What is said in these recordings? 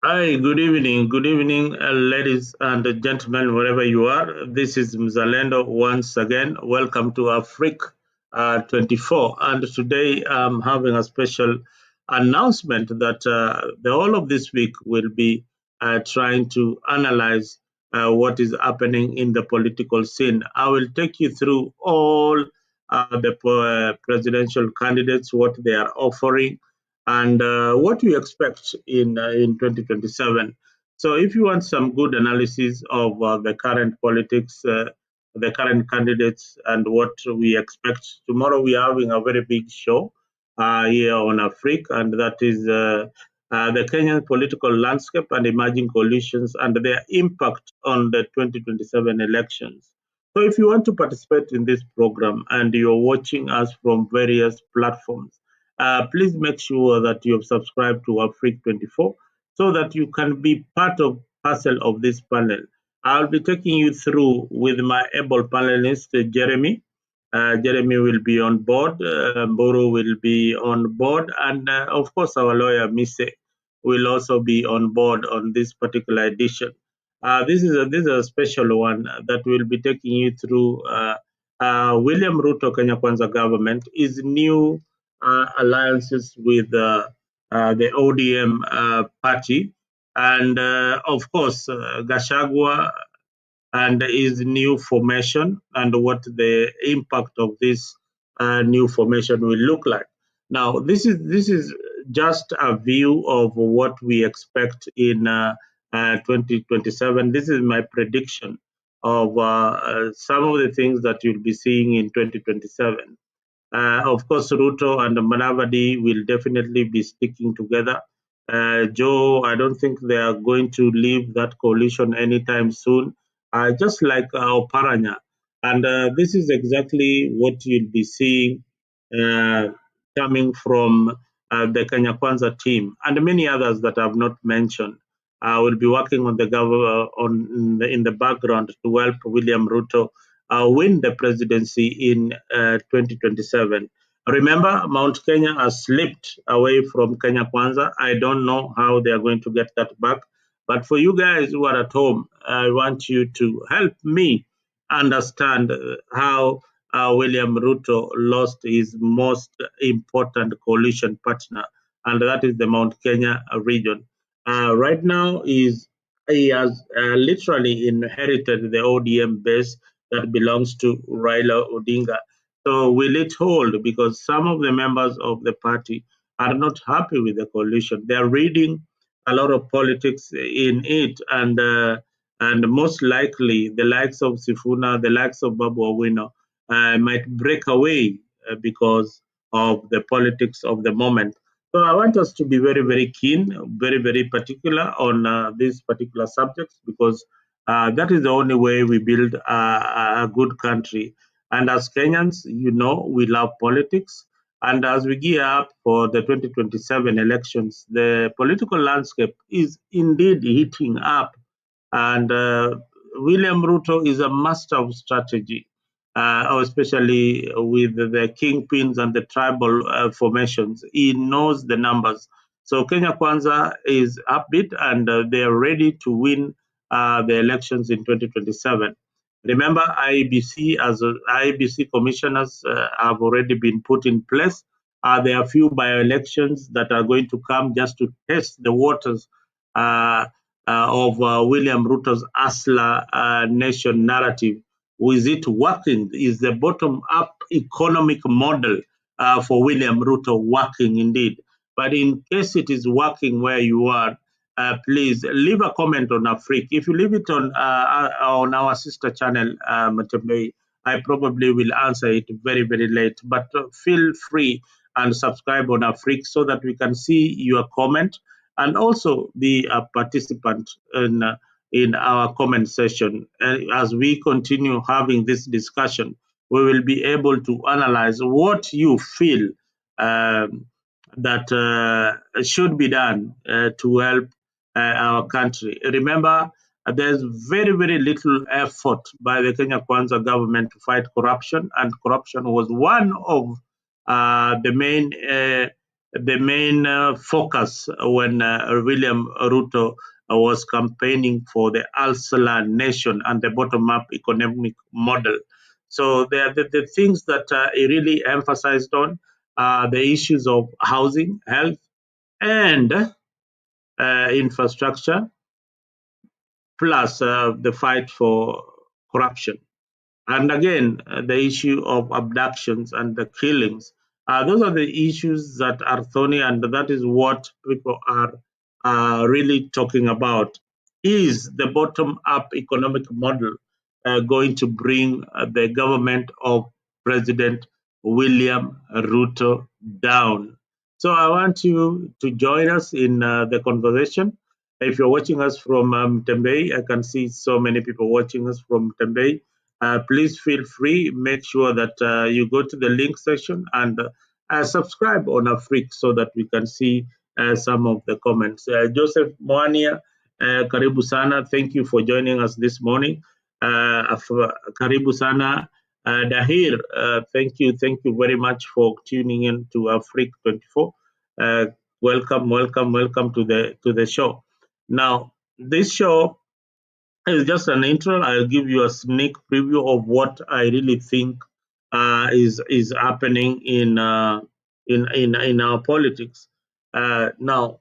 Hi, good evening, ladies and gentlemen, wherever you are. This is Mzalendo once again. Welcome to Africa 24. And today I'm having a special announcement that the whole of this week will be trying to analyze what is happening in the political scene. I will take you through all the presidential candidates, what they are offering and what we expect in 2027. So, if you want some good analysis of the current politics, the current candidates, and what we expect, tomorrow we are having a very big show here on Africa, and that is the Kenyan political landscape and emerging coalitions and their impact on the 2027 elections. So, if you want to participate in this program and you're watching us from various platforms, please make sure that you have subscribed to our Freak 24 so that you can be part of parcel of this panel. I'll be taking you through with my able panelist, Jeremy. Jeremy will be on board, Mboro will be on board, and of course, our lawyer, Mise, will also be on board on this particular edition. This is a special one that will be taking you through William Ruto Kenya Kwanza government is new alliances with the ODM party, and of course, Gashagwa and his new formation and what the impact of this new formation will look like. Now, this is just a view of what we expect in 2027. This is my prediction of some of the things that you'll be seeing in 2027. Of course, Ruto and Manavadi will definitely be sticking together. Joe, I don't think they are going to leave that coalition anytime soon, just like Oparanya. And this is exactly what you'll be seeing uh, coming from the Kenya Kwanza team and many others that I've not mentioned. Will be working on the in the background to help William Ruto win the presidency in 2027. Remember, Mount Kenya has slipped away from Kenya Kwanza. I don't know how they are going to get that back. But for you guys who are at home, I want you to help me understand how William Ruto lost his most important coalition partner, and that is the Mount Kenya region. Right now, he has literally inherited the ODM base that belongs to Raila Odinga. So will it hold? Because some of the members of the party are not happy with the coalition. They are reading a lot of politics in it, and most likely the likes of Sifuna, the likes of Babu Owino might break away because of the politics of the moment. So I want us to be very, very keen, very, very particular on these particular subjects because that is the only way we build a good country. And as Kenyans, you know, we love politics. And as we gear up for the 2027 elections, the political landscape is indeed heating up. And William Ruto is a master of strategy, especially with the kingpins and the tribal formations. He knows the numbers. So Kenya Kwanza is upbeat and they are ready to win the elections in 2027. Remember, IEBC commissioners have already been put in place. There are few by-elections that are going to come just to test the waters uh, of William Ruto's Asla nation narrative. Is it working? Is the bottom-up economic model for William Ruto working indeed? But in case it is working where you are, please leave a comment on Afrique. If you leave it on our sister channel, Matembei, I probably will answer it very, very late. But feel free and subscribe on Afrique so that we can see your comment and also be a participant in our comment session. As we continue having this discussion, we will be able to analyze what you feel that should be done to help our country. Remember, there's very, very little effort by the Kenya Kwanza government to fight corruption, and corruption was one of the main the main focus when William Ruto was campaigning for the Al-Salam nation and the bottom-up economic model. So the things that he really emphasized on the issues of housing, health, and infrastructure, plus the fight for corruption. And again, the issue of abductions and the killings. Those are the issues that are thorny, and that is what people are really talking about. Is the bottom up economic model going to bring the government of President William Ruto down? So I want you to join us in the conversation. If you're watching us from Tembei, I can see so many people watching us from Tembei. Please feel free. Make sure that you go to the link section and subscribe on Afrique so that we can see some of the comments. Joseph Moania, karibu sana. Thank you for joining us this morning. Karibu sana. Dahir, thank you very much for tuning in to Afrique 24. Welcome to the show. Now, this show it's just an intro. I'll give you a sneak preview of what I really think is happening in our politics. Yesterday,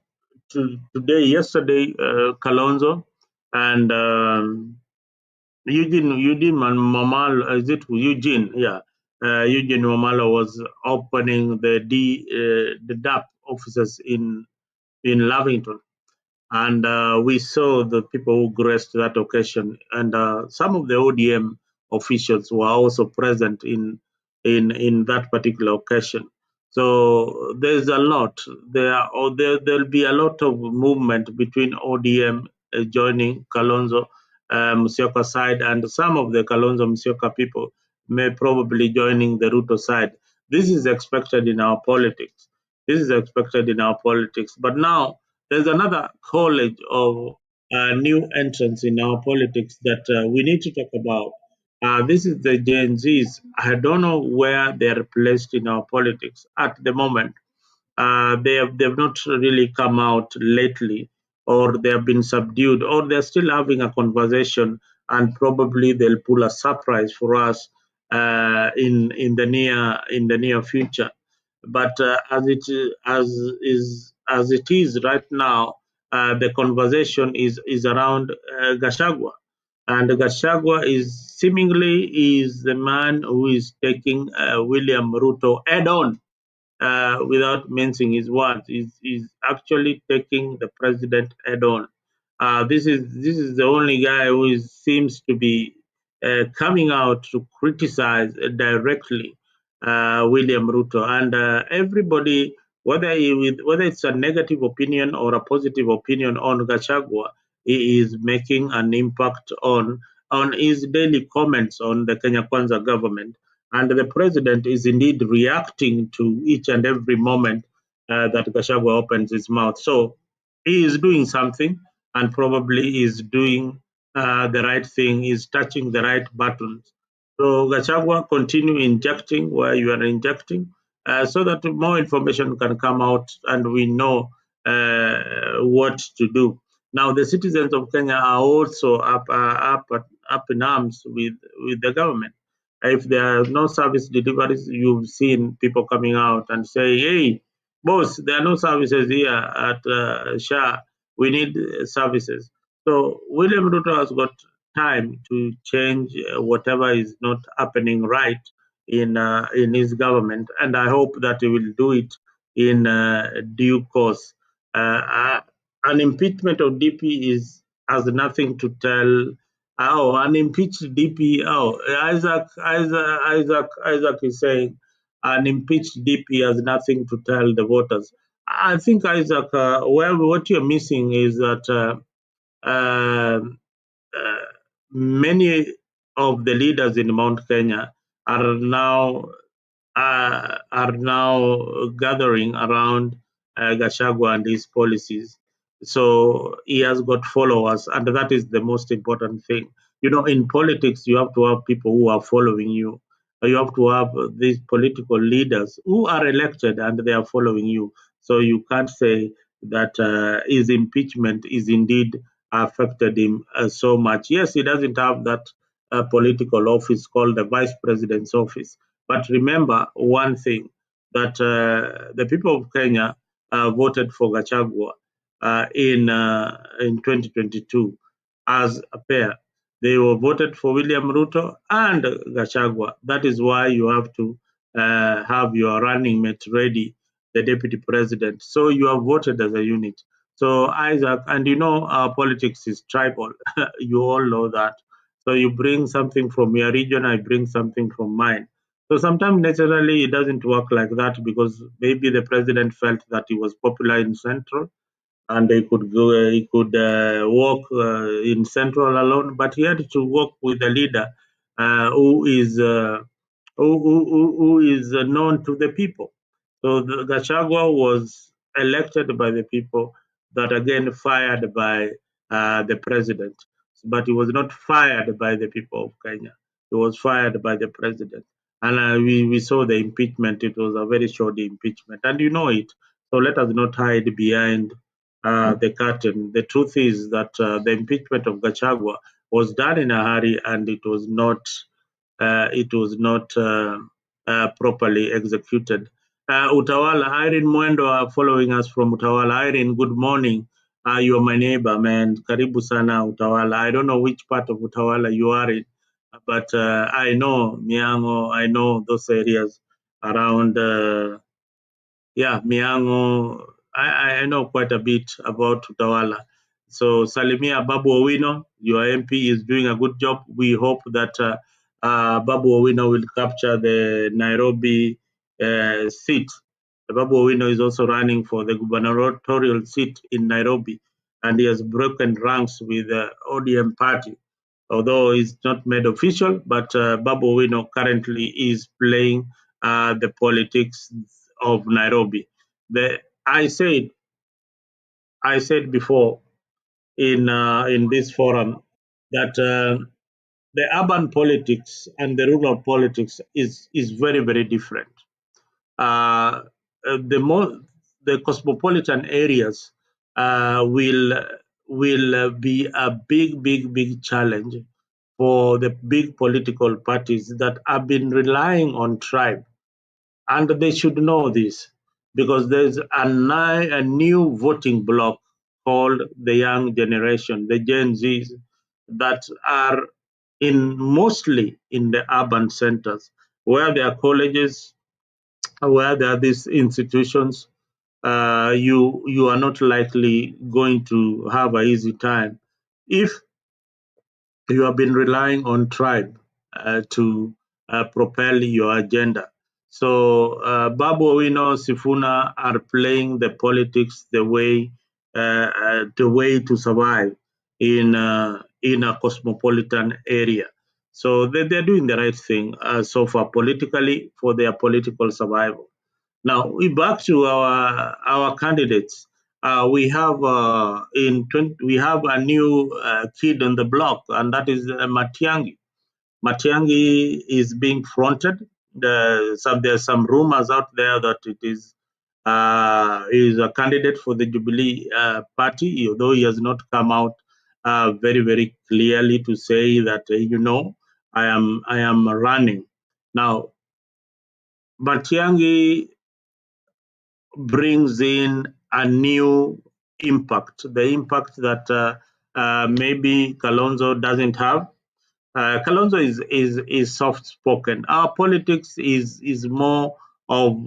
Kalonzo and Eugene Mamalo, is it Eugene? Yeah, Eugene Mamalo was opening the DAP offices in Lavington, and we saw the people who graced that occasion, and some of the ODM officials were also present in that particular occasion. So there's a lot. There'll be a lot of movement between ODM joining Kalonzo Musyoka side, and some of the Kalonzo Musyoka people may probably joining the Ruto side. This is expected in our politics. But now there's another college of new entrants in our politics that we need to talk about. This is the Gen Zs. I don't know where they're placed in our politics at the moment. They've not really come out lately, or they have been subdued, or they're still having a conversation, and probably they'll pull a surprise for us in the near future. But as it is right now, the conversation is around Gashagwa, and Gashagwa is seemingly is the man who is taking William Ruto head on without mincing his words. Is actually taking the president head on. This is the only guy who seems to be coming out to criticize directly William Ruto, and everybody, whether it's a negative opinion or a positive opinion on Gachagua, he is making an impact on his daily comments on the Kenya Kwanza government, and the president is indeed reacting to each and every moment that Gachagua opens his mouth. So he is doing something, and probably is doing the right thing, is touching the right buttons. So Gachagua, continue injecting where you are injecting, so that more information can come out and we know what to do. Now, the citizens of Kenya are also up in arms with the government. If there are no service deliveries, you've seen people coming out and saying, "Hey, boss, there are no services here at SHA. We need services." So William Ruto has got time to change whatever is not happening right in his government, and I hope that he will do it in due course. Uh, an impeachment of DP has nothing to tell. Oh, an impeached DP. Oh, Isaac is saying an impeached DP has nothing to tell the voters. I think Isaac, well, what you're missing is that um, uh, many of the leaders in Mount Kenya are now gathering around Gachagua and his policies. So he has got followers, and that is the most important thing. You know, in politics, you have to have people who are following you. You have to have these political leaders who are elected and they are following you. So you can't say that his impeachment is indeed affected him so much. Yes, he doesn't have that political office called the vice president's office. But remember one thing, that the people of Kenya voted for Gachagua in 2022 as a pair. They were voted for William Ruto and Gachagua. That is why you have to have your running mate ready, the deputy president. So you are voted as a unit. So Isaac, and you know our politics is tribal. You all know that. So you bring something from your region, I bring something from mine. So sometimes naturally it doesn't work like that, because maybe the president felt that he was popular in Central and he could walk in Central alone, but he had to work with a leader who is who is known to the people. So Gachagua was elected by the people, that again fired by the president. But he was not fired by the people of Kenya. He was fired by the president. And we saw the impeachment. It was a very short impeachment. And you know it. So let us not hide behind the curtain. The truth is that the impeachment of Gachagua was done in a hurry, and it was not properly executed. Utawala, Irene Mwendo are following us from Utawala. Irene, good morning. You are my neighbor, man. Karibu sana Utawala. I don't know which part of Utawala you are in, but I know Miango, I know those areas around. Yeah, Miango. I know quite a bit about Utawala. So Salimia Babu Owino, your MP is doing a good job. We hope that Babu Owino will capture the Nairobi seat. Babu Owino is also running for the gubernatorial seat in Nairobi, and he has broken ranks with the ODM party. Although it's not made official, but Babu Owino currently is playing the politics of Nairobi. The, I said I said before in this forum that the urban politics and the rural politics is very different. Uh, the more the cosmopolitan areas will be a big challenge for the big political parties that have been relying on tribe, and they should know this, because there's a new voting bloc called the young generation, the Gen Zs, that are in mostly in the urban centers, where there are colleges, where there are these institutions. You are not likely going to have an easy time if you have been relying on tribe to propel your agenda. So Babu Owino, Sifuna are playing the politics the way to survive in a cosmopolitan area. So they're doing the right thing so far politically for their political survival. Now we back to our candidates. We have a new kid on the block, and that is Matiangi. Matiangi is being fronted. There's some rumors out there that it is a candidate for the Jubilee Party, although he has not come out very clearly to say that I am running. Now Matiangi brings in a new impact, the impact that maybe Kalonzo doesn't have. Kalonzo is soft spoken. Our politics is more of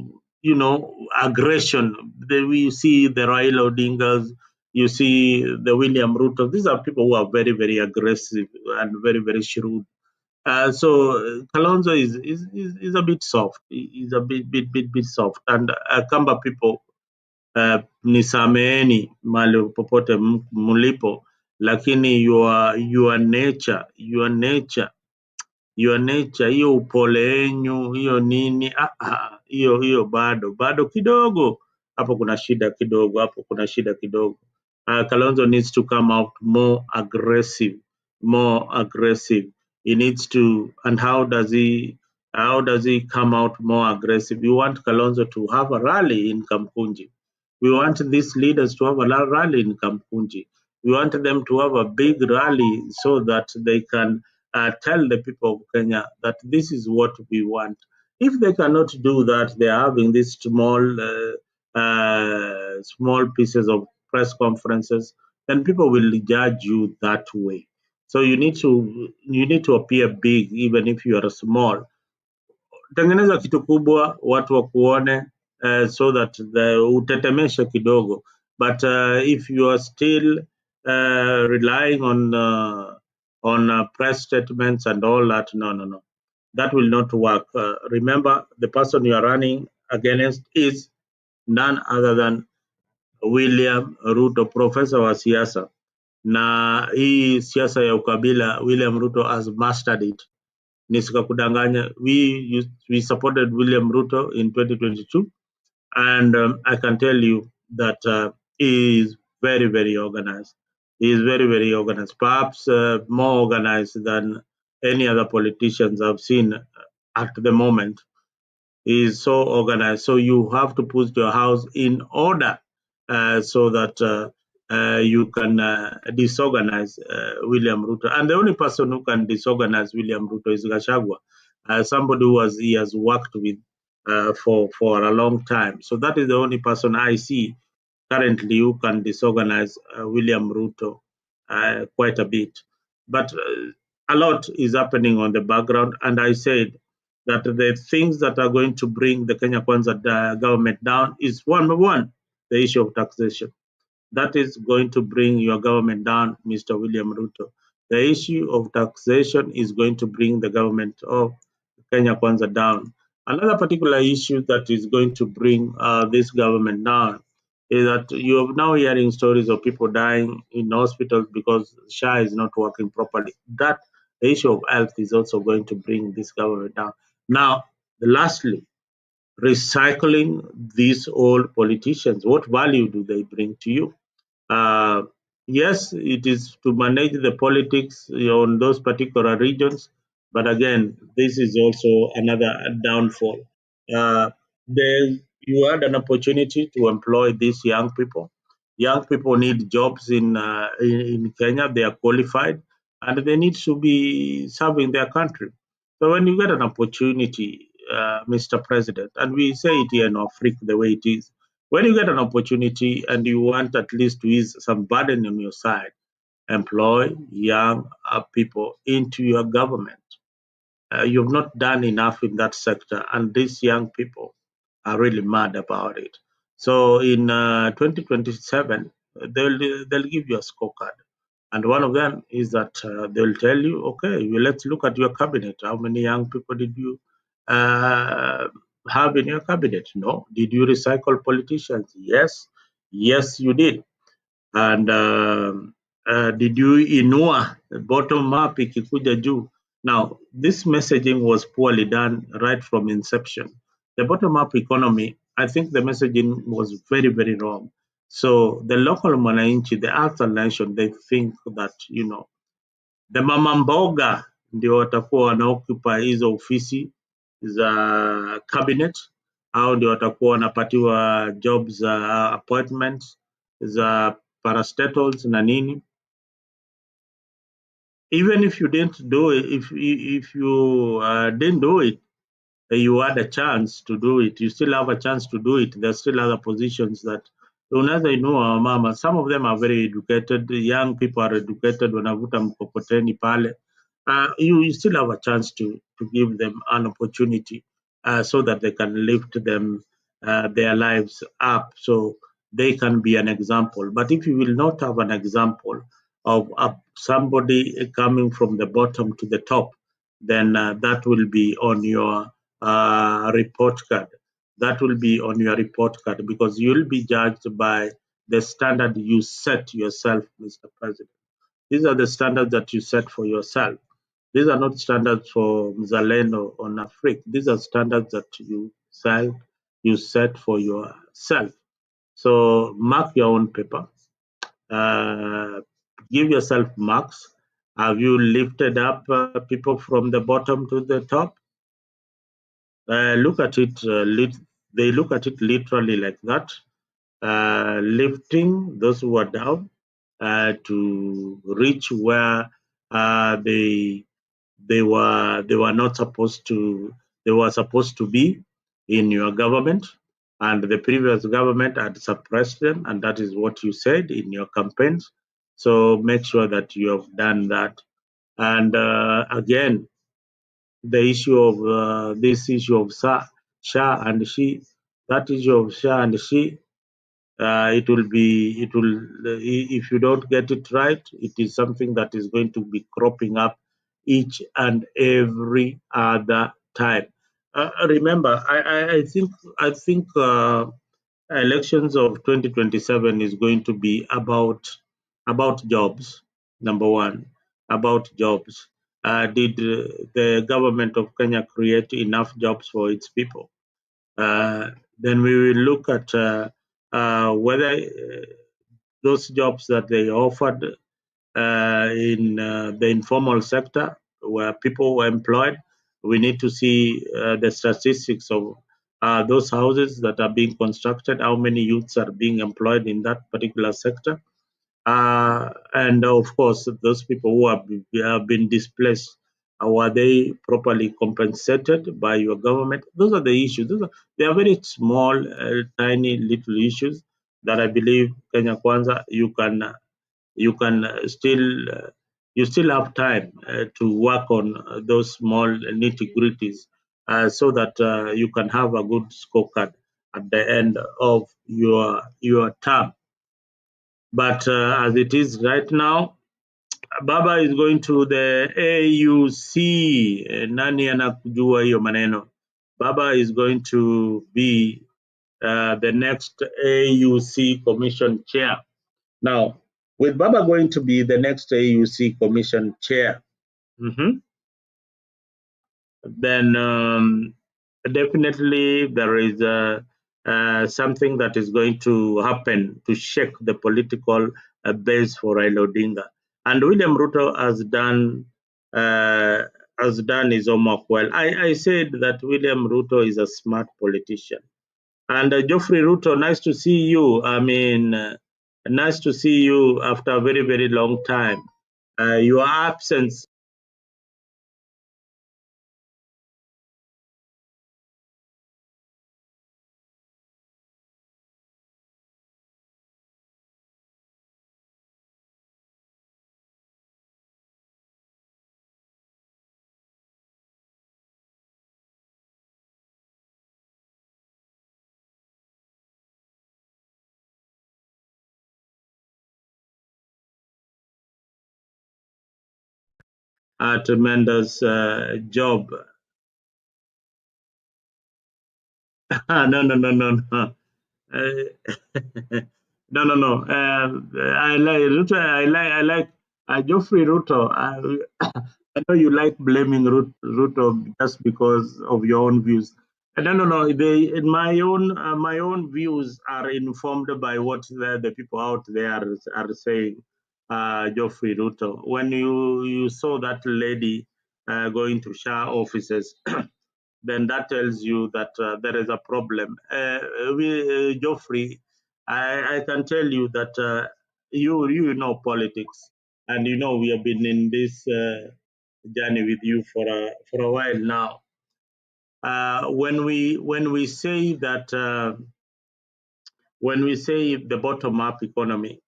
aggression. We see the Raila Odingas, you see the William Ruto. These are people who are very aggressive and very shrewd. So Kalonzo is a bit soft. He's a bit soft, and Kamba people nisameheni mali popote mlipo, lakini your nature, hiyo upole yenyu, hiyo nini, hiyo bado kidogo, hapo kuna shida kidogo, hapo kuna shida kidogo. Kalonzo needs to come out more aggressive. He needs to, and how does he come out more aggressive? You want Kalonzo to have a rally in Kamkunji. We want these leaders to have a rally in Kampunji. We want them to have a big rally so that they can tell the people of Kenya that this is what we want. If they cannot do that, they are having these small pieces of press conferences, then people will judge you that way. So you need to appear big, even if you are small. Tengeneza kitu kubwa, watu wakuone, so that utetemeshe kidogo. But if you are still relying on press statements and all that, no, that will not work. Remember, the person you are running against is none other than William Ruto, professor wa siasa, na hii siasa ya ukabila William Ruto has mastered it. Nisikakudanganya, we supported William Ruto in 2022, and I can tell you that he is very, very organized. He is very, very organized, perhaps more organized than any other politicians I've seen at the moment. He is so organized. So you have to put your house in order so that you can disorganize William Ruto. And the only person who can disorganize William Ruto is Gachagua, somebody he has worked with for a long time. So that is the only person I see currently who can disorganize William Ruto quite a bit. But a lot is happening on the background, and I said that the things that are going to bring the Kenya Kwanza government down is one, the issue of taxation. That is going to bring your government down, Mr. William Ruto. The issue of taxation is going to bring the government of Kenya Kwanza down. Another particular issue that is going to bring this government down is that you are now hearing stories of people dying in hospitals because SHA is not working properly. That the issue of health is also going to bring this government down. Now, lastly, recycling these old politicians. What value do they bring to you? Uh, yes, it is to manage the politics on those particular regions, but again, this is also another downfall. Uh, you had an opportunity to employ these young people. Young people need jobs in Kenya. They are qualified, and they need to be serving their country. So when you get an opportunity, Mr. President, and we say it here in Africa the way it is, when you get an opportunity and you want at least to ease some burden on your side, employ young people into your government. You've not done enough in that sector, and these young people are really mad about it. So in 2027, they'll give you a scorecard, and one of them is that they'll tell you, okay, well, let's look at your cabinet. How many young people did you uh, have in your cabinet? No. Did you recycle politicians? Yes. Yes, you did. And did you inua bottom up ikikuja juu? Now, this messaging was poorly done right from inception. The bottom up economy, I think the messaging was very, very wrong. So the local mwananchi, the other nation, they think that, the mama mboga ndio watakuwa wanaoccupy hizo ofisi za cabinet, au ndio watakuwa wanapatiwa jobs za appointments za parastatals na nini. Even if you didn't do it, if you didn't do it, you had a chance to do it. You still have a chance to do it. There's still other positions that unaweza inua mama. Some of them are very educated. Young people are educated. Wanavuta mkokoteni pale. You still have a chance to give them an opportunity so that they can lift their lives up so they can be an example. But if you will not have an example of somebody coming from the bottom to the top, then that will be on your report card. That will be on your report card because you'll be judged by the standard you set yourself, Mr. President. These are the standards that you set for yourself. These are not standards for Mzalendo or Nafrik. These are standards that you set for yourself. So mark your own paper. Give yourself marks. Have you lifted up people from the bottom to the top? Look at it. They look at it literally like that. lifting those who are down to reach where they they were not supposed to they were supposed to be in your government, and the previous government had suppressed them, and that is what you said in your campaigns. So make sure that you have done that. And again, the issue of this issue of Shah and she, that issue of Shah and she, it will if you don't get it right, it is something that is going to be cropping up each and every other time. Remember, I think elections of 2027 is going to be about jobs. Number one, about jobs. Did the government of Kenya create enough jobs for its people? Then we will look at whether those jobs that they offered in the informal sector where people were employed. We need to see the statistics of those houses that are being constructed, how many youths are being employed in that particular sector. And of course, those people who have been displaced, were they properly compensated by your government? Those are the issues. They are very small, tiny little issues that I believe Kenya Kwanza you can you still have time to work on those small nitty gritties so that you can have a good scorecard at the end of your term. But as it is right now, Baba is going to the AUC. Nani anakujua hiyo maneno? Baba is going to be the next AUC Commission chair. Now, with Baba going to be the next AUC Commission chair, mhm, then definitely there is something that is going to happen to shake the political base for Raila Odinga. And William Ruto uh, has done his homework well. I said that William Ruto is a smart politician. And Geoffrey Ruto, nice to see you. I mean, nice to see you after a very, very long time. Your absence. A tremendous job. No, no, no, no, no. Uh, no, no, no. I like Ruto. I like Geoffrey Ruto. I know you like blaming Ruto just because of your own views. No, no, no. In my own views are informed by what the people out there are saying. Geoffrey Ruto. When you saw that lady going to Shah offices, then that tells you that there is a problem. Geoffrey, I can tell you that you know politics, and you know we have been in this journey with you for a while now. When we say that when we say the bottom up economy,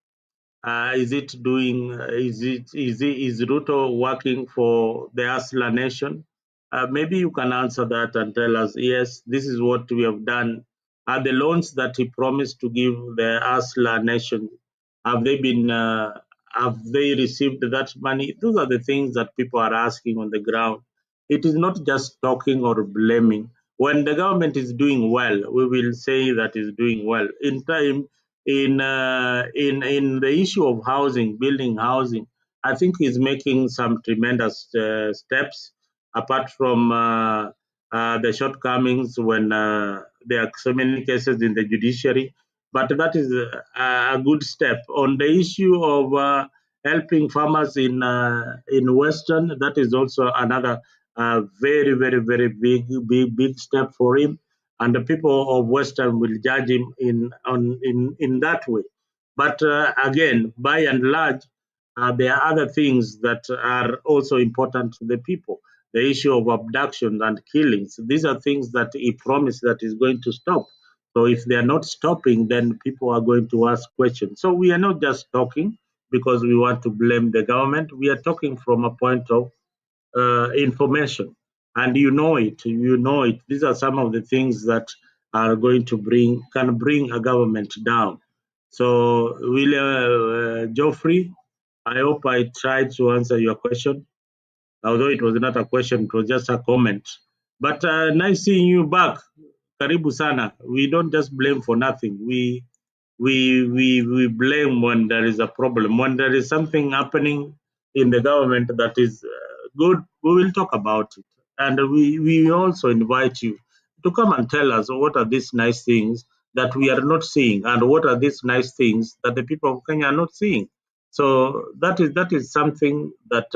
is it doing? Is Ruto working for the Asla nation? Maybe you can answer that and tell us. Yes, this is what we have done. Are the loans that he promised to give the Asla nation have they been? Have they received that money? Those are the things that people are asking on the ground. It is not just talking or blaming. When the government is doing well, we will say that is doing well. In the issue of housing, building housing, I think he's making some tremendous steps. Apart from the shortcomings when there are so many cases in the judiciary, but that is a good step. On the issue of helping farmers in Western, that is also another very, very, very big step for him. and the people of Western will judge him in that way. But again, by and large, there are other things that are also important to the people. The issue of abduction and killings. These are things that he promised that is going to stop. So if they are not stopping, then people are going to ask questions. So we are not just talking because we want to blame the government. We are talking from a point of information, and you know it. You know it. These are some of the things that are going to can bring a government down. So, Geoffrey, I hope I tried to answer your question. Although it was not a question, it was just a comment. But nice seeing you back. Karibu sana. We don't just blame for nothing. We blame when there is a problem. When there is something happening in the government that is good, we will talk about it. And we also invite you to come and tell us what are these nice things that we are not seeing, and what are these nice things that the people of Kenya are not seeing. So that is something that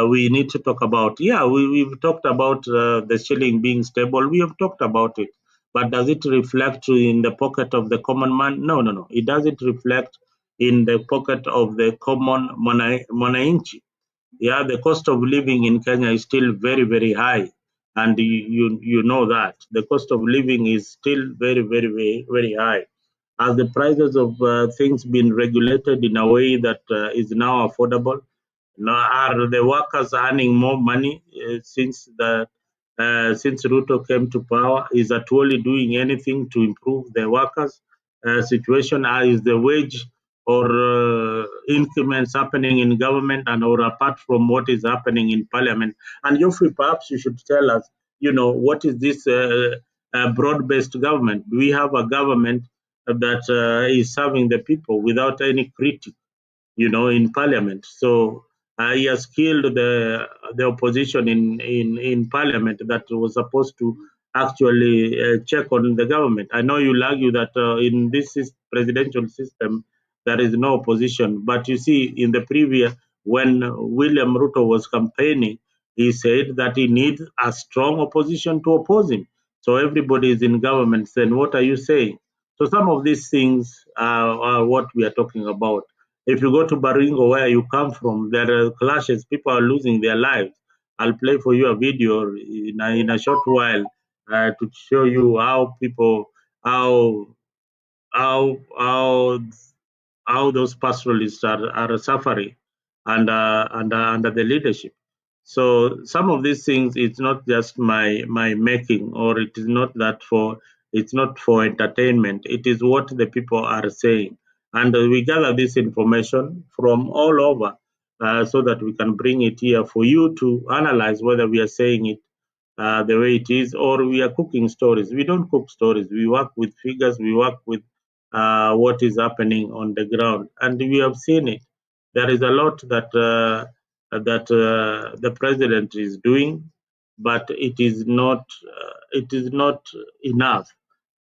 we need to talk about. Yeah, we've talked about the shilling being stable. We have talked about it. But does it reflect in the pocket of the common man? No, no, no. It doesn't reflect in the pocket of the common mwananchi. Yeah, the cost of living in Kenya is still very, very high. And you know that. The cost of living is still very, very, very, very high. As the prices of things been regulated in a way that is now affordable, now, are the workers earning more money since Ruto came to power? Is actually doing anything to improve the workers' situation? Is the wage or increments happening in government, and or apart from what is happening in parliament? And Geoffrey, perhaps you should tell us, what is this broad-based government? Do we have a government that is serving the people without any critique? In parliament. So he has killed the opposition in parliament that was supposed to actually check on the government. I know you'll argue that in this presidential system there is no opposition, but you see, in the previous, when William Ruto was campaigning, he said that he needs a strong opposition to oppose him. So everybody is in government. Then what are you saying? So some of these things are what we are talking about. If you go to Baringo, where you come from, there are clashes. People are losing their lives. I'll play for you a video in a short while to show you how how how how those pastoralists are suffering under the leadership. So some of these things, it's not just my making, or it is not that for it's not for entertainment. It is what the people are saying, and we gather this information from all over so that we can bring it here for you to analyze whether we are saying it the way it is, or we are cooking stories. We don't cook stories. We work with figures. We work with what is happening on the ground, and we have seen it. There is a lot that the president is doing, but it is not enough.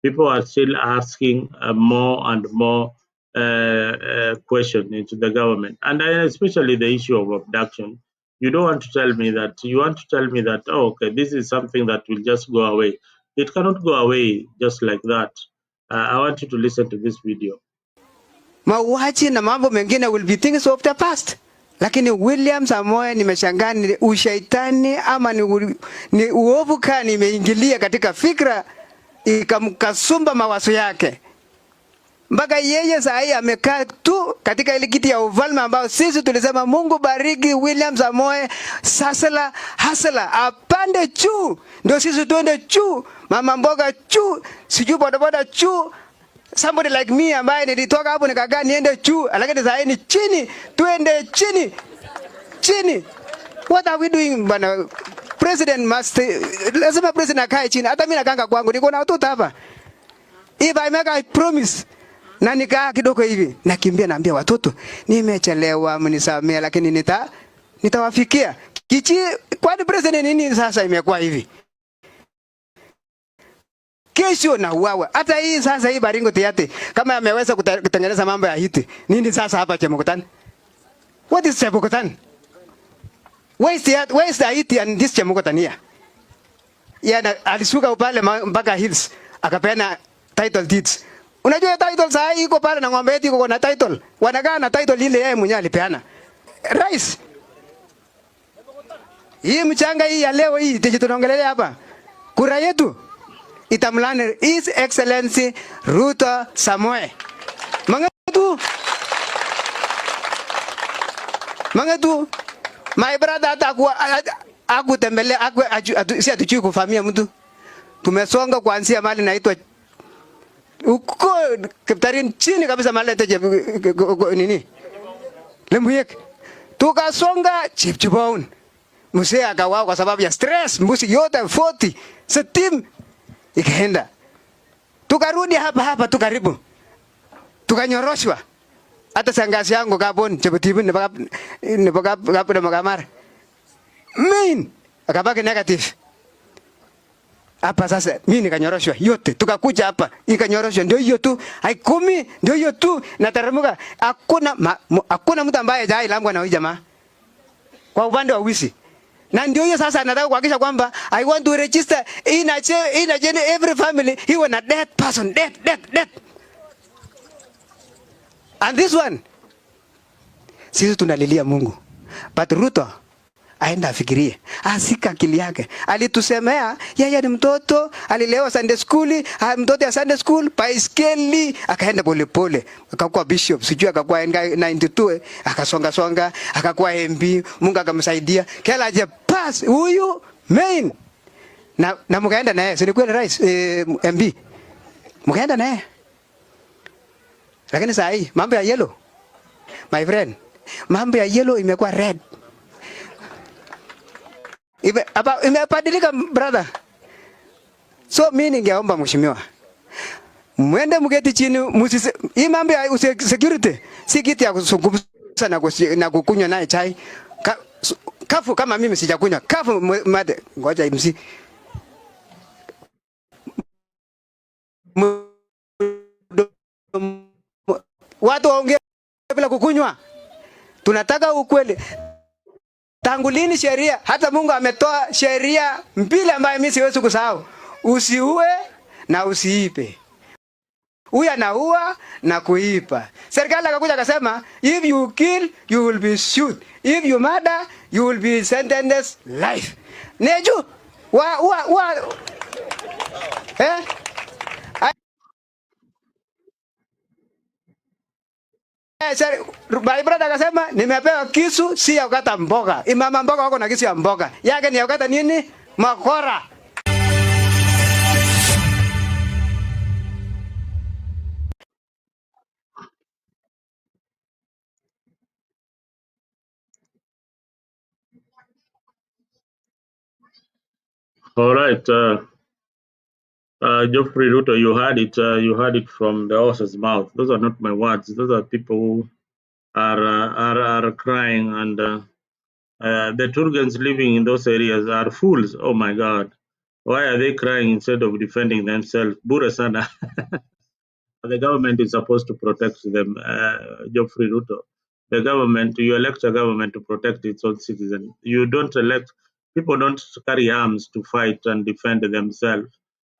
People are still asking more and more questions into the government, and especially the issue of abduction. You don't want to tell me that. You want to tell me that, oh, okay, this is something that will just go away. It cannot go away just like that. I want you to listen to this video. Mauaji na mambo mengine will be things of the past. Lakini William Samoei, nimeshangaa ni ushaitani ama ni uovu kani imeingilia katika fikra ikamkasumba mawazo yake. Mpaka yeye sahi amekaa tu katika ile kiti ya ufalme ambao sisi tulisema Mungu bariki William Samoei, hasala apande juu, ndio sisi tuende juu, mama mboga juu, sijui bodaboda juu. Somebody like me ambaye nilitoka hapo nikakaa niende juu, lakini sasa ni chini, tuende chini. What are we doing bana? President must, lazima president akae chini. Hata mimi nakanga kwangu niko na watoto hapa. If I make a promise na nikaa kidogo hivi, nakimbia naambia watoto nimechelewa, mnisamee, lakini nitawafikia. Kwani president nini sasa imekuwa hivi? Kesho na uwawa. Hata hii sasa hii Baringo Tiate kama ameweza kutengeneza mambo ya hiti. Nini sasa hapa Chemukutan? What is Chemukutan? Where is the hiti and this Chemukutan here? yana alisuka pale mpaka hills akapeana title deeds. Unajua title saa hii iko pale na ng'ombe yetu iko na title. Wanakaa na title ile yeye mwenyewe alipeana. Rais. Hii mchanga hii ya leo hii tunaongelea hapa. Kura yetu itamlani His Excellency Ruto Samoei. Mangatu. My brother atakuwa akutembelea si atujui kufamia mtu. Tumesonga kuanzia mali naitwa uko Kiptarin chini kabisa mali teje nini? Lembuyek. Tukasonga Chipchibon. Mzee akawao kwa sababu ya stress, mbusi yote 40 team ikaenda. Tukarudi hapa tukaribu. Tukanyoroshwa. Hata shangazi yangu Gabon Chebutibu ni baka makamara. Main akabaki negative. Hapa sasa mimi nikanyoroshwa yote. Tukakuja hapa ikanyoroshwa ndio hiyo tu. Hai 10 ndio hiyo tu na taramuka. Hakuna mtu ambaye hajailambwa na huyu jamaa. Kwa upande wa wizi. Na ndio hiyo sasa nataka kuhakikisha kwamba I want to register in every family iwe na dead person, dead. And this one, sisi tunalilia Mungu. But Ruto, aenda afikirie. Asika akili yake. Alitusemea, yeye ni mtoto, alilewa Sunday school, mtoto ya Sunday school, baiskeli, akaenda pole. Akakuwa bishop, sijui akakuwa 92, akasonga, akakuwa MP, Mungu akamsaidia. Kila aje pass huyu main. Na mkaenda naye, si ni kweli rais MP. Mkaenda naye. Lakini saa hii mambo ya yellow, my friend, mambo ya yellow imekuwa red. Imebadilika brother. So mimi ningeomba mheshimiwa, mwende mketi chini, hii mambo ya security si kitu ya kuzungumza na kukunywa naye chai. Kafu kama mimi sijakunywa kafu made, ngoja MC watu waongee bila kukunywa. Tunataka ukweli. Tangu lini sheria? Hata Mungu ametoa sheria mbili ambayo mimi siwezi kusahau. Usiue na usiipe. Huyu anaua na kuipa. Serikali akakuja akasema, if you kill you will be shoot. If you murder you will be sentenced life. Neju my brother akasema nimepewa kisu si ya kukata mboga. Imama mboga wako na kisu ya mboga. Yake ni ya kukata nini? Makora. All right, Geoffrey Ruto, you heard it from the horse's mouth. Those are not my words. Those are people who are crying, and the Turgans living in those areas are fools. Oh my God, why are they crying instead of defending themselves? Bure sana. The government is supposed to protect them, Geoffrey Ruto. The government, you elect a government to protect its own citizens. You don't elect, people don't carry arms to fight and defend themselves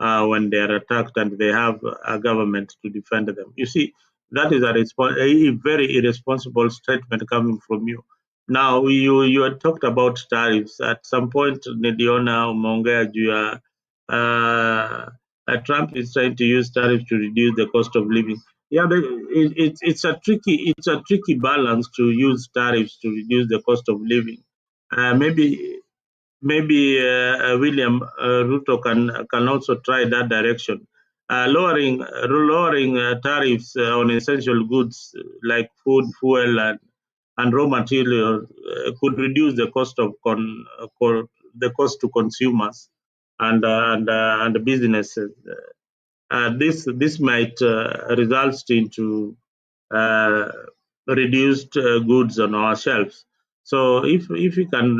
when they are attacked and they have a government to defend them. You see, that is a very irresponsible statement coming from you. Now, you had talked about tariffs. At some point, Nediona umeongea juu ya Trump is trying to use tariffs to reduce the cost of living. Yeah, it's a tricky balance to use tariffs to reduce the cost of living. Maybe William Ruto can also try that direction. Lowering tariffs on essential goods like food, fuel, and raw materials could reduce the cost of the cost to consumers and businesses. This might result into reduced goods on our shelves. So if we can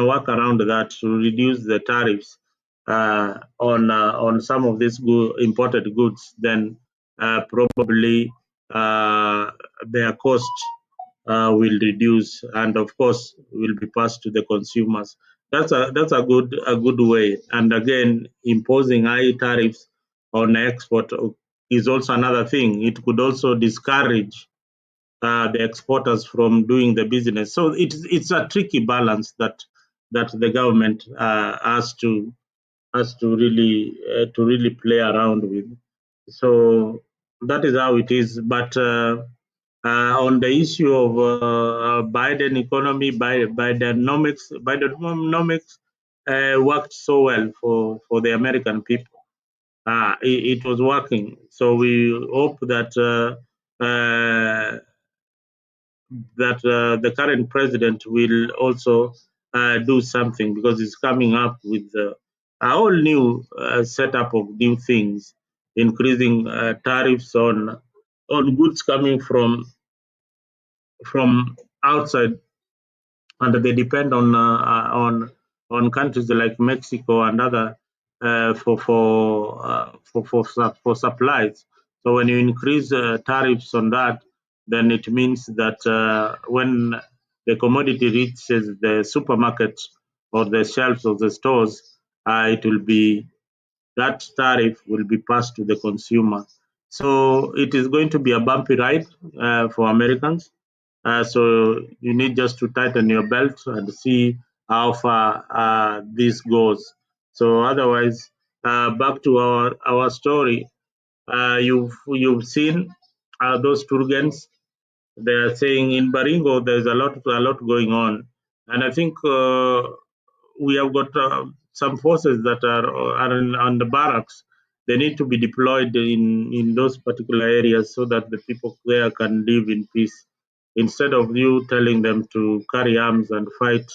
work around that to reduce the tariffs on some of these imported goods, then probably their cost will reduce, and of course will be passed to the consumers. that's a good way. And again, imposing high tariffs on export is also another thing. It could also discourage the exporters from doing the business. So it's a tricky balance that the government has to really play around with. So that is how it is. But on the issue of Biden economy, Bidenomics worked so well for the American people. It was working. So we hope that the current president will also do something, because he's coming up with a whole new setup of new things, increasing tariffs on goods coming from outside, and they depend on countries like Mexico and other for supplies. So when you increase tariffs on that, then it means that when the commodity reaches the supermarket or the shelves of the stores, it will be that tariff will be passed to the consumer. So it is going to be a bumpy ride for Americans. So you need just to tighten your belt and see how far this goes. So otherwise, back to our story. You've seen those Turgens. They are saying in Baringo there's a lot going on, and I think we have got some forces that are on the barracks. They need to be deployed in those particular areas so that the people there can live in peace, instead of you telling them to carry arms and fight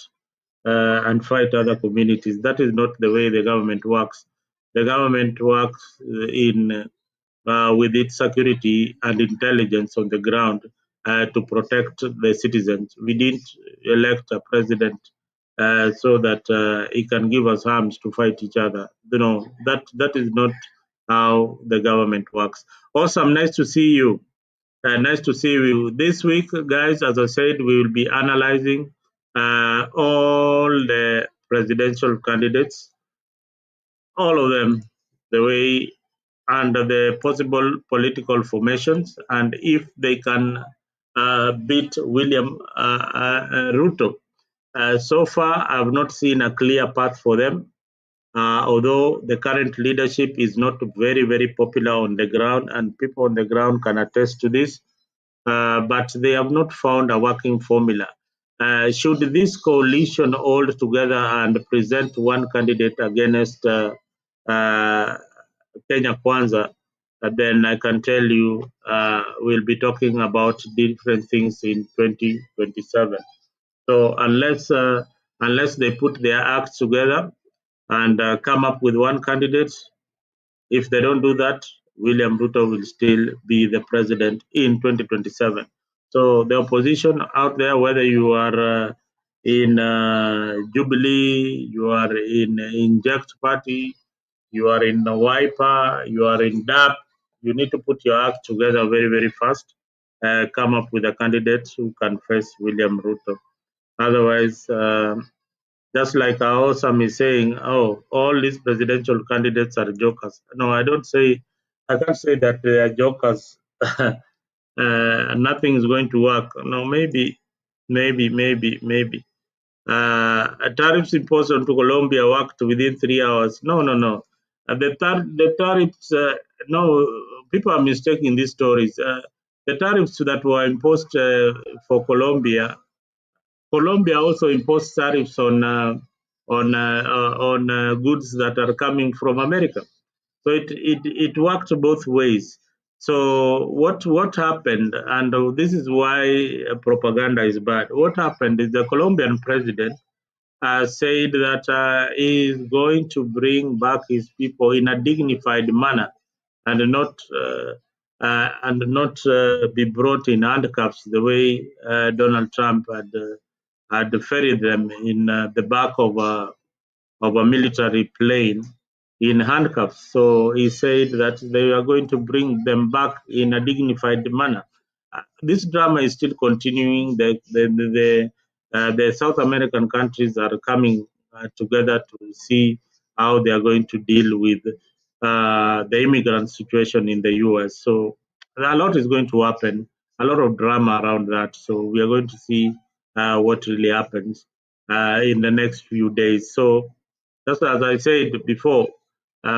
other communities. That is not the way the government works. The government works in with its security and intelligence on the ground to protect the citizens. We didn't elect a president so that he can give us arms to fight each other. That is not how the government works. Awesome, nice to see you. Nice to see you this week, guys. As I said, we will be analyzing all the presidential candidates, all of them, the way under the possible political formations, and if they can beat William Ruto. So far, I've not seen a clear path for them, although the current leadership is not very, very popular on the ground, and people on the ground can attest to this, but they have not found a working formula. Should this coalition hold together and present one candidate against uh, Kenya Kwanza, then I can tell you we'll be talking about different things in 2027. So unless they put their acts together and come up with one candidate, if they don't do that, William Ruto will still be the president in 2027. So the opposition out there, whether you are in Jubilee, you are in Inject Party, you are in Wiper, you are in DAP, you need to put your act together very, very fast. Come up with a candidate who can face William Ruto. Otherwise, just like our Osam is saying, oh, all these presidential candidates are jokers. No, I can't say that they are jokers. Nothing is going to work. No, maybe. A tariffs imposed on Colombia worked within 3 hours. No. The tariffs, no, people are mistaking these stories. The tariffs that were imposed Colombia also imposed tariffs on goods that are coming from America. So it worked both ways. So what happened, and this is why propaganda is bad. What happened is the Colombian president said that he is going to bring back his people in a dignified manner and not be brought in handcuffs the way Donald Trump had ferried them in the back of a military plane in handcuffs. So he said that they are going to bring them back in a dignified manner. This drama is still continuing. The South American countries are coming together to see how they are going to deal with the immigrant situation in the US. So a lot is going to happen, a lot of drama around that. So we are going to see what really happens in the next few days. So just as I said before,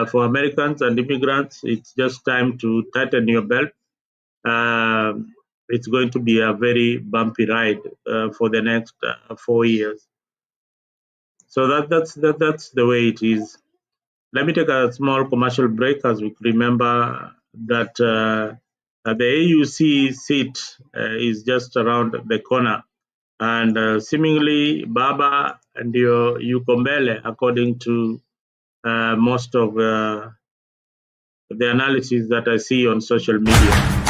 for Americans and immigrants, it's just time to tighten your belt. It's going to be a very bumpy ride for the next 4 years. So that's the way it is. Let me take a small commercial break as we remember that the AUC seat is just around the corner. And seemingly, Baba and your Yukombele, according to most of the analysis that I see on social media.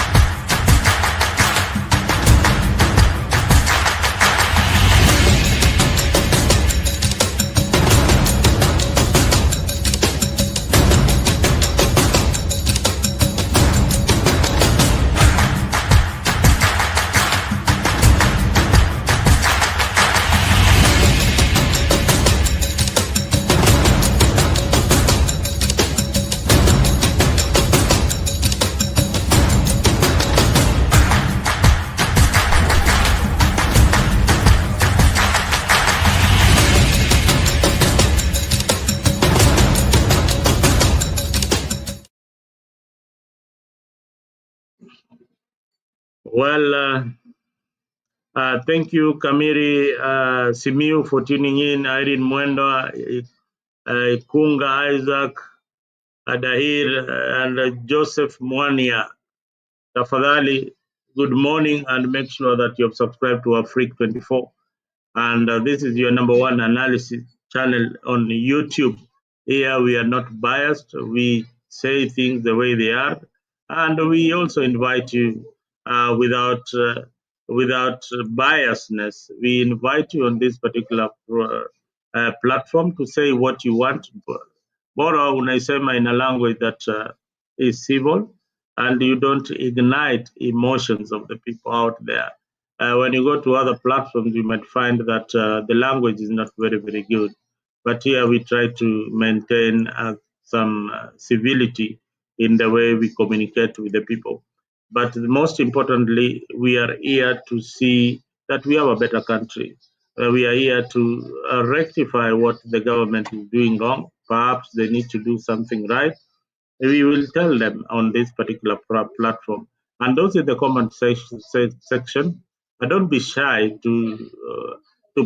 Well, thank you, Kamiri Simiu, for tuning in. Irene Mwendo, Kunga Isaac, Adahir, and Joseph Mwania. Tafadhali, good morning, and make sure that you have subscribed to Afrique 24. And this is your number one analysis channel on YouTube. Here we are not biased. We say things the way they are, and we also invite you without biasness. We invite you on this particular platform to say what you want. Bora unaisema in a language that is civil, and you don't ignite emotions of the people out there. When you go to other platforms, you might find that the language is not very, very good. But here we try to maintain some civility in the way we communicate with the people. But most importantly, we are here to see that we have a better country. We are here to rectify what the government is doing wrong. Perhaps they need to do something right. We will tell them on this particular platform. And those in the comment section, don't be shy to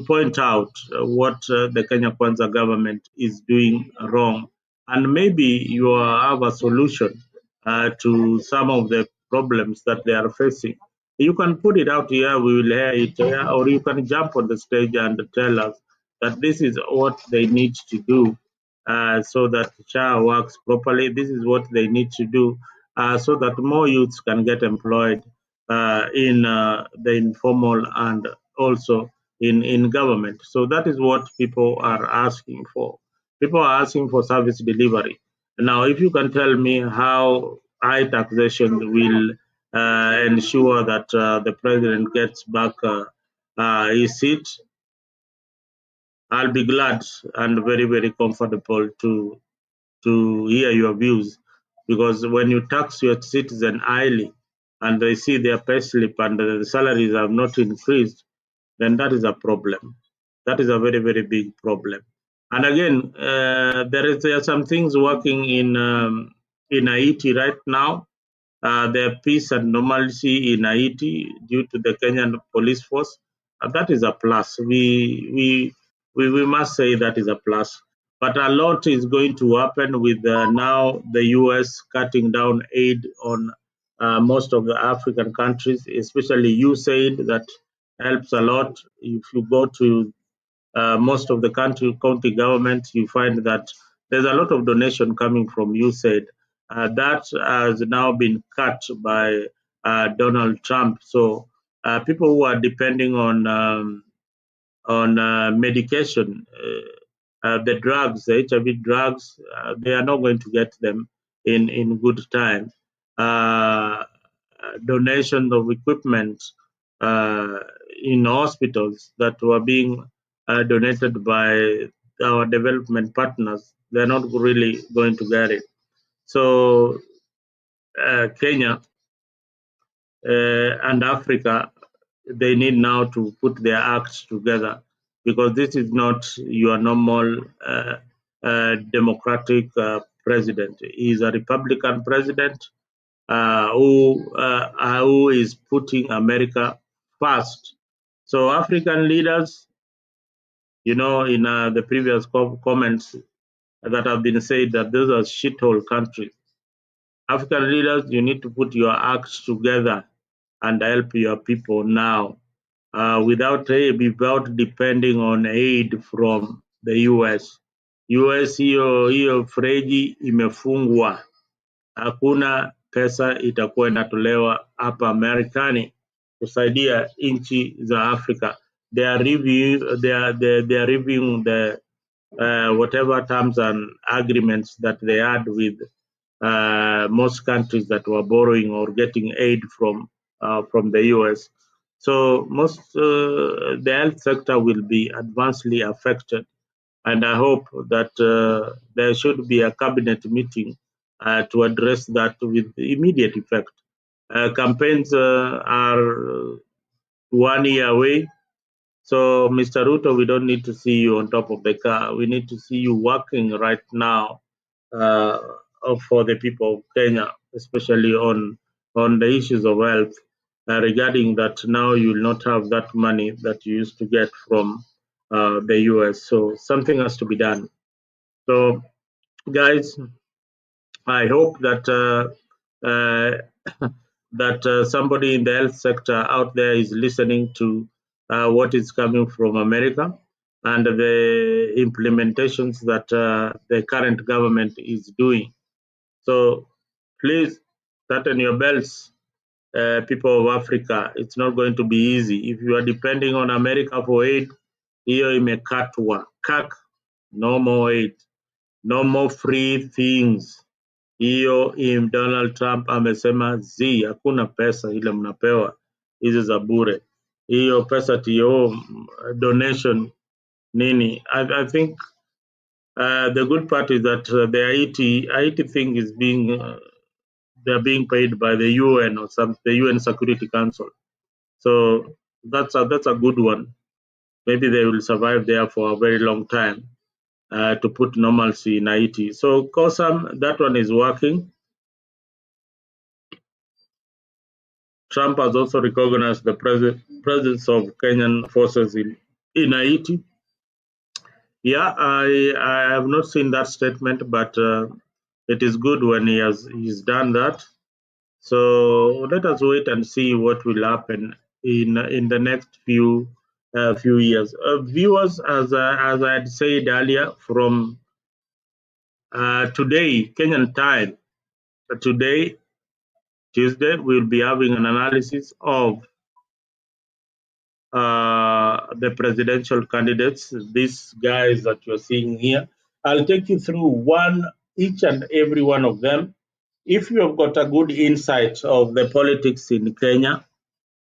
point out what the Kenya Kwanza government is doing wrong. And maybe you have a solution to some of the problems that they are facing. You can put it out here, we will hear it here, or you can jump on the stage and tell us that this is what they need to do so that SHA works properly. This is what they need to do so that more youths can get employed in the informal and also in government. So that is what people are asking for. People are asking for service delivery. Now, if you can tell me how high taxation will ensure that the president gets back his seat, I'll be glad and very, very comfortable to hear your views. Because when you tax your citizen highly and they see their payslip and the salaries have not increased, then that is a problem. That is a very, very big problem. And again, there are some things working in Haiti right now. There peace and normalcy in Haiti due to the Kenyan police force. That is a plus. We must say that is a plus. But a lot is going to happen with now the US cutting down aid on most of the African countries, especially USAID, that helps a lot. If you go to most of the county governments, you find that there's a lot of donation coming from USAID. That has now been cut by Donald Trump. So people who are depending on medication, the drugs, the HIV drugs, they are not going to get them in good time. Donation of equipment in hospitals that were being donated by our development partners, they're not really going to get it. So Kenya and Africa, they need now to put their acts together, because this is not your normal democratic president. He is a Republican president who is putting America first. So African leaders, in the previous comments that have been said, that those are shithole countries. African leaders, you need to put your acts together and help your people now, without depending on aid from the US. US hiyo freji imefungwa, hakuna pesa itakuwa inatolewa hapa Marekani kusaidia nchi za Afrika. They are reviewing the whatever terms and agreements that they had with most countries that were borrowing or getting aid from the US. So the health sector will be adversely affected, and I hope that there should be a cabinet meeting to address that with immediate effect. Campaigns are 1 year away. So, Mr. Ruto, we don't need to see you on top of the car. We need to see you working right now uh, for the people of Kenya, especially on the issues of health. Regarding that, now you will not have that money that you used to get from the US. So something has to be done. So, guys, I hope that somebody in the health sector out there is listening to what is coming from America and the implementations that the current government is doing. So please tighten your belts, people of Africa. It's not going to be easy. If you are depending on America for aid, hiyo imekatwa. No more aid, no more free things. Hiyo Donald Trump amesema hakuna pesa ile mnapewa hizi za bure. Hiyo pesa TO donation nini. I think the good part is that the Haiti thing is they're being paid by the UN or the UN Security Council. So that's a good one. Maybe they will survive there for a very long time to put normalcy in Haiti. So COSAM, that one is working. Trump has also recognized the presence of Kenyan forces in Haiti. Yeah, I have not seen that statement, but it is good when he's done that. So let us wait and see what will happen in the next few years. Viewers, as I had said earlier, from today, Kenyan time, today, Tuesday, we'll be having an analysis of the presidential candidates, these guys that you're seeing here. I'll take you through each and every one of them. If you have got a good insight of the politics in Kenya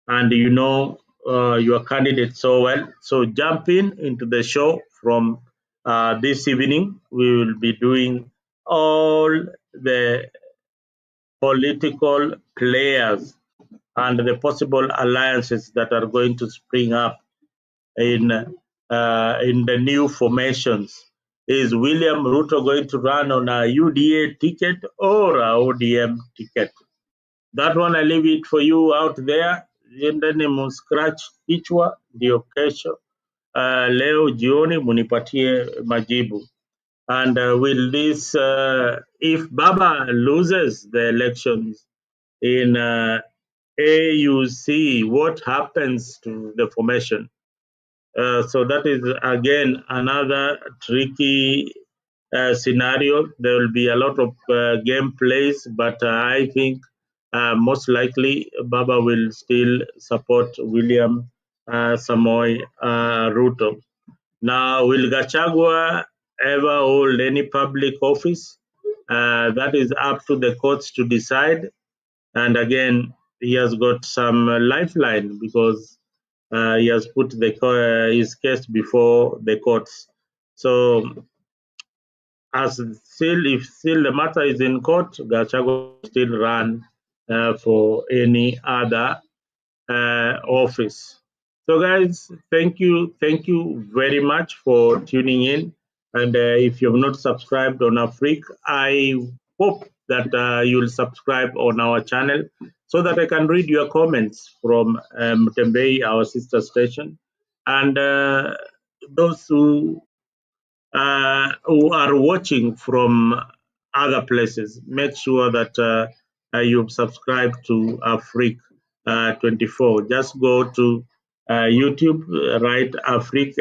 and you know your candidate so well, so jump into the show from this evening. We will be doing all the political players and the possible alliances that are going to spring up in the new formations. Is William Ruto going to run on a UDA ticket or a ODM ticket? That one I leave it for you out there. Endeni muscratch kichwa ndio kesho leo jioni munipatie majibu. And will this, if Baba loses the elections in AUC, what happens to the formation? So that is again another tricky scenario. There will be a lot of game plays, but I think most likely Baba will still support William Samoei Ruto. Now, will Gachagua ever hold any public office? That is up to the courts to decide. And again, he has got some lifeline because he has put his case before the courts. So as if still the matter is in court, Gachagua still run for any other office. So guys, thank you very much for tuning in. And if you have not subscribed on Afrique, I hope that you'll subscribe on our channel so that I can read your comments from Mtembei, our sister station. And those who are watching from other places, make sure that you've subscribed to Afrique 24. Just go to YouTube, write Afrique,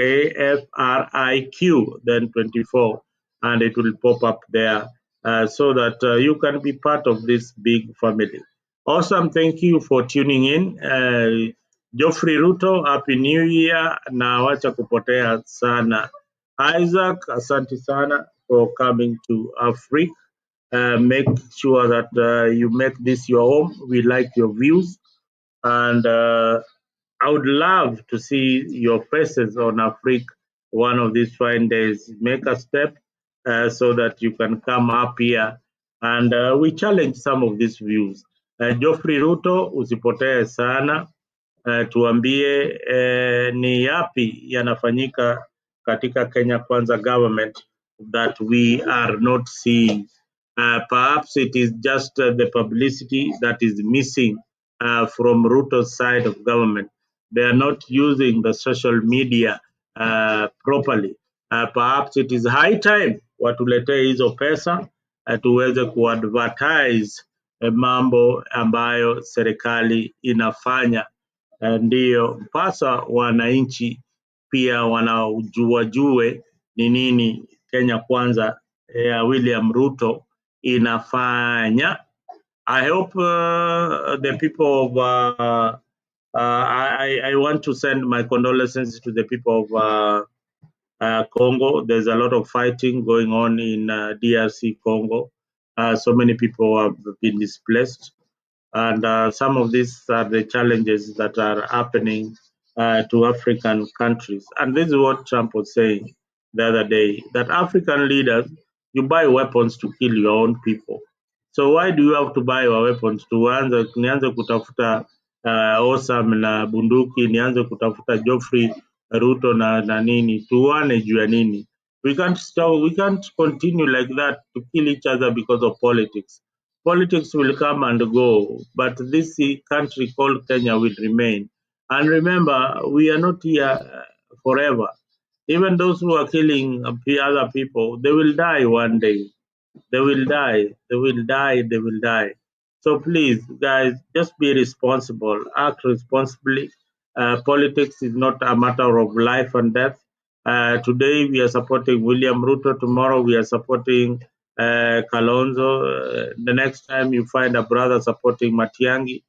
AFRIQ, then 24, and it will pop up there so that you can be part of this big family. Awesome. Thank you for tuning in. Geoffrey Ruto, Happy New Year na wacha kupotea sana. Isaac, asante sana for coming to Afrique. Make sure that you make this your home. We like your views, and I would love to see your faces on Afrique one of these fine days. Make a step so that you can come up here and we challenge some of these views. Geoffrey Ruto, usipotee sana. Tuambie ni yapi yanafanyika katika Kenya Kwanza government that we are not seeing. Perhaps it is just the publicity that is missing from Ruto's side of government. They are not using the social media properly. Perhaps it is high time watuletee hizo pesa tuweze kuadvertise mambo ambayo serikali inafanya. Ndiyo mpasa wananchi pia wanajuajue ni nini Kenya Kwanza ya William Ruto inafanya. I hope the people of I want to send my condolences to the people of Congo. There's a lot of fighting going on in DRC Congo. So many people have been displaced. And some of these are the challenges that are happening to African countries. And this is what Trump was saying the other day, that African leaders, you buy weapons to kill your own people. So why do you have to buy your weapons? Nianze kutafuta Osam na bunduki, nianze kutafuta Geoffrey Ruto na nini, tuane juu ya nini? We can't continue like that to kill each other because of politics. Politics will come and go, but this country called Kenya will remain. And remember, we are not here forever. Even those who are killing other people, they will die one day. They will die. They will die. They will die. So please, guys, just be responsible. Act responsibly. Politics is not a matter of life and death. Today we are supporting William Ruto. Tomorrow we are supporting Kalonzo. The next time you find a brother supporting Matiangi,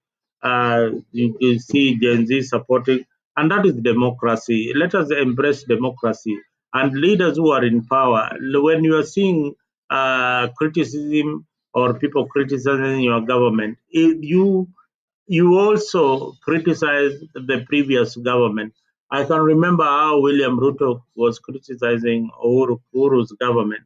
you will see Gen Z supporting, and that is democracy. Let us embrace democracy. And leaders who are in power, when you are seeing criticism or people criticizing your government, you also criticize the previous government. I can remember how William Ruto was criticizing Uhuru's government,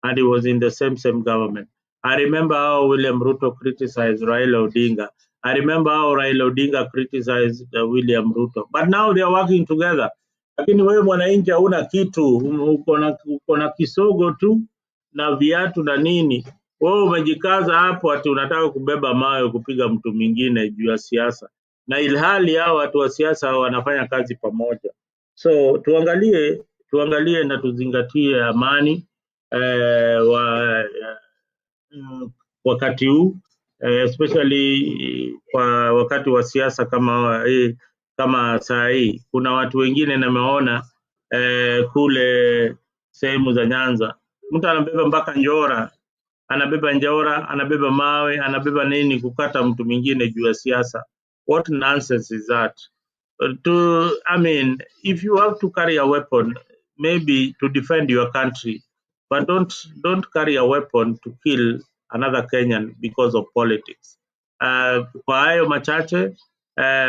and he was in the same government. I remember how William Ruto criticized Raila Odinga. I remember how Raila Odinga criticized William Ruto. But now they are working together. Lakini wewe mwananchi hauna kitu, uko na kisogo tu na viatu na nini, wewe umejikaza hapo ati unataka kubeba mawe kupiga mtu mwingine juu ya siasa, na ilhali hao watu wa siasa wanafanya kazi pamoja. So tuangalie na tuzingatie amani wakati huu especially kwa wakati wa siasa kama saa hii. Kuna watu wengine nimeona kule sehemu za Nyanza, mtu anabeba mpaka njora, anabeba mawe, anabeba nini kukata mtu mwingine juu ya siasa. What nonsense is that? If you have to carry a weapon, maybe to defend your country, but don't carry a weapon to kill another Kenyan because of politics. Kwa hayo machache,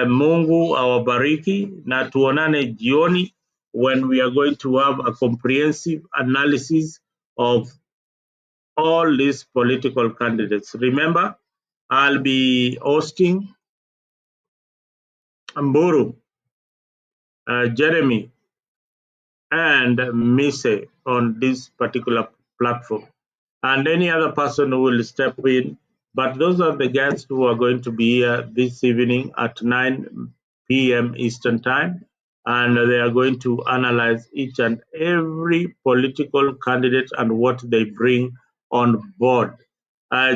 Mungu awabariki na tuonane jioni when we are going to have a comprehensive analysis of all these political candidates. Remember, I'll be hosting Mburu, Jeremy, and Mise on this particular platform, and any other person who will step in. But those are the guests who are going to be here this evening at 9 p.m. Eastern Time, and they are going to analyze each and every political candidate and what they bring on board.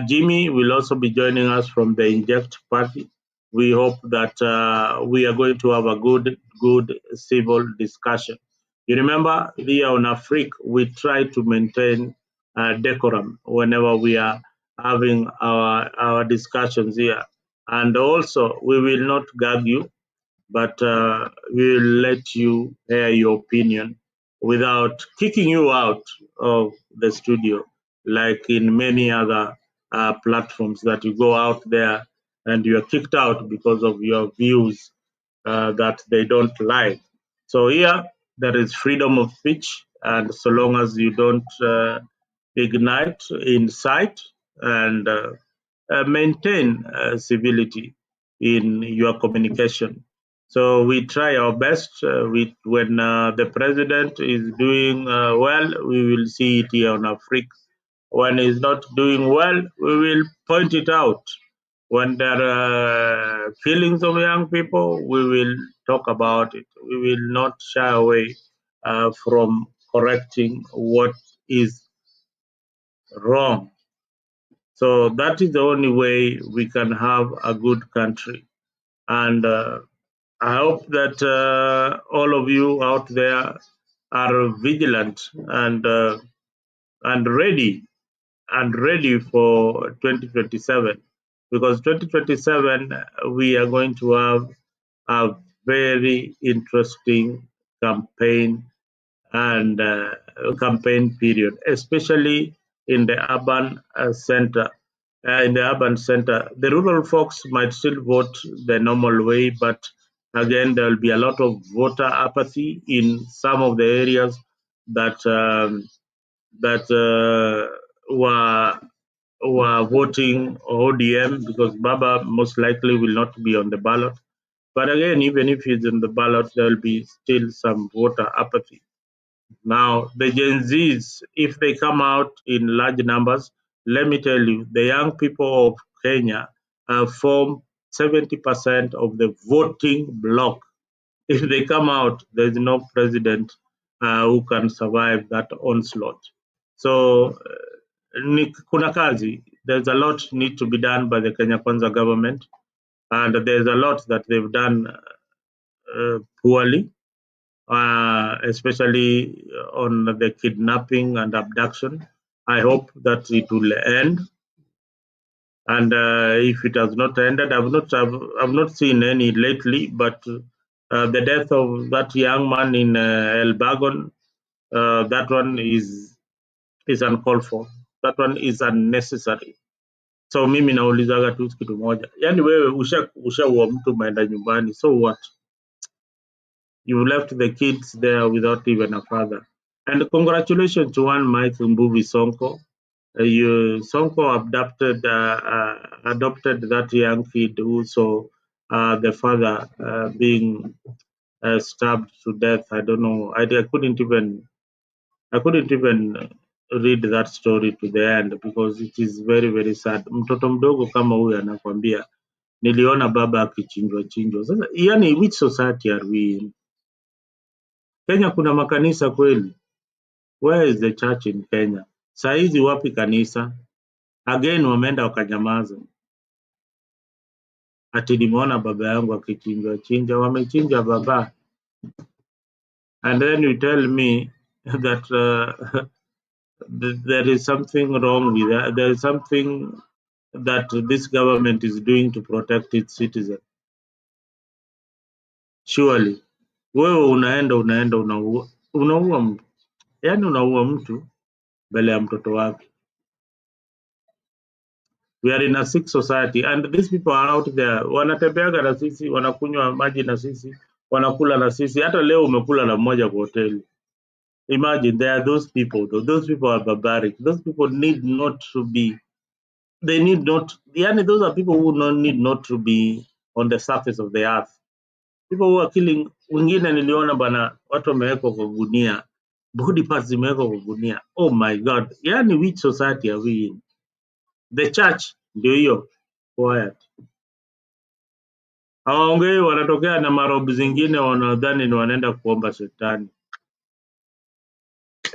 Jimmy will also be joining us from the Inject Party. We hope that we are going to have a good civil discussion. You remember, here on Afrique, we try to maintain decorum whenever we are having our discussions here. And also, we will not gag you, but we will let you hear your opinion without kicking you out of the studio, like in many other platforms that you go out there and you are kicked out because of your views that they don't like. So here, there is freedom of speech, and so long as you don't ignite incite and maintain civility in your communication. So we try our best. When the president is doing well, we will see it here on Africa. When he's not doing well, we will point it out. When there are killings of young people, we will talk about it. We will not shy away from correcting what is wrong. So that is the only way we can have a good country. And I hope that all of you out there are vigilant and ready for 2027, because 2027 we are going to have a very interesting campaign and campaign period, especially in the urban center. In the urban center, the rural folks might still vote the normal way, but again, there will be a lot of voter apathy in some of the areas that were voting ODM, because Baba most likely will not be on the ballot. But again, even if he's in the ballot, there will be still some voter apathy. Now, the Gen Zs, if they come out in large numbers, let me tell you, the young people of Kenya form 70% of the voting bloc. If they come out, there's no president who can survive that onslaught. So, kuna kazi. There's a lot need to be done by the Kenya Kwanza government, and there's a lot that they've done poorly, especially on the kidnapping and abduction. I hope that it will end. And if it has not ended, I've not seen any lately. But the death of that young man in El Bagon, that one is uncalled for. That one is unnecessary. So mimi naulizaga tu kitu moja, yani wewe ushaua mtu umeenda nyumbani, so what? You left the kids there without even a father. And congratulations to one Mike Mbuvi Sonko. Sonko adopted that young kid who saw the father being stabbed to death. I don't know. I couldn't even read that story to the end because it is very very sad. Mtoto mdogo kama huyu anakwambia niliona baba akichinjwa chinjwa. Sasa yani, which society are we in? Kenya kuna makanisa kweli? Where is the church in Kenya? Saizi wapi kanisa? Again wameenda wakanyamaza. Ati nimeona baba yangu akichinjwa chinja, wamechinja baba. And then you tell me that there is something wrong with that. There is something that this government is doing to protect its citizens. Surely wewe unaenda unaua mtu, yani unaua mtu mbele ya mtoto wake. We are in a sick society and these people are out there, wanatembeaga na sisi, wanakunywa maji na sisi, wanakula na sisi. Hata leo umekula na mmoja kwa hoteli. Imagine there are those people, though. Those people are barbaric. Those people need not to be, they need not, yani those are people who need not to be on the surface of the earth. People who are killing. Wengine niliona bana, watu wamewekwa kwa gunia, body parts zimewekwa kwa gunia. Oh my God, yani which society are we in? The church ndio hiyo quiet, hawaongei, wanatokea na marobu zingine, wanadhani ni wanaenda kuomba shetani.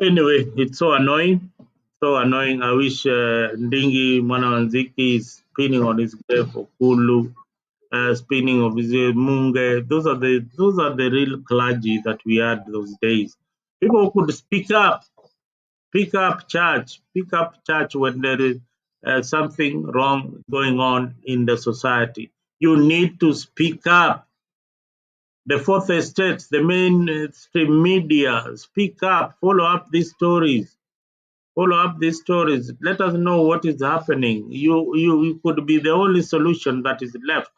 Anyway, it's so annoying, so annoying. I wish Ndingi Mwanawanziki is spinning on his grave, for Kulu, spinning of his Munge. Those are the real clergy that we had those days. People who could speak up, pick up church when there is something wrong going on in the society. You need to speak up. The fourth estate, the mainstream media, speak up, follow up these stories. Let us know what is happening. You could be the only solution that is left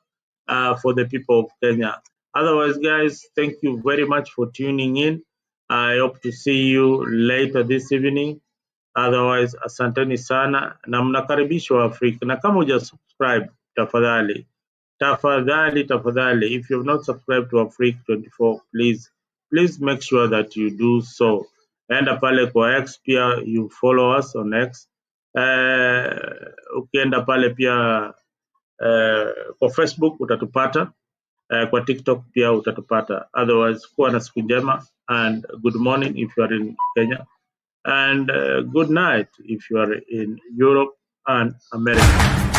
for the people of Kenya. Otherwise, guys, thank you very much for tuning in. I hope to see you later this evening. Otherwise, asanteni sana na mnakaribishwa Afrika, na kama uja subscribe tafadhali, if you have not subscribed to Africa 24, please make sure that you do so. Enda pale kwa X pia, you follow us on X. Ukienda pale pia kwa Facebook utatupata, kwa TikTok pia utatupata. Otherwise, kuwa na siku njema, and good morning if you are in Kenya, and good night if you are in Europe and America.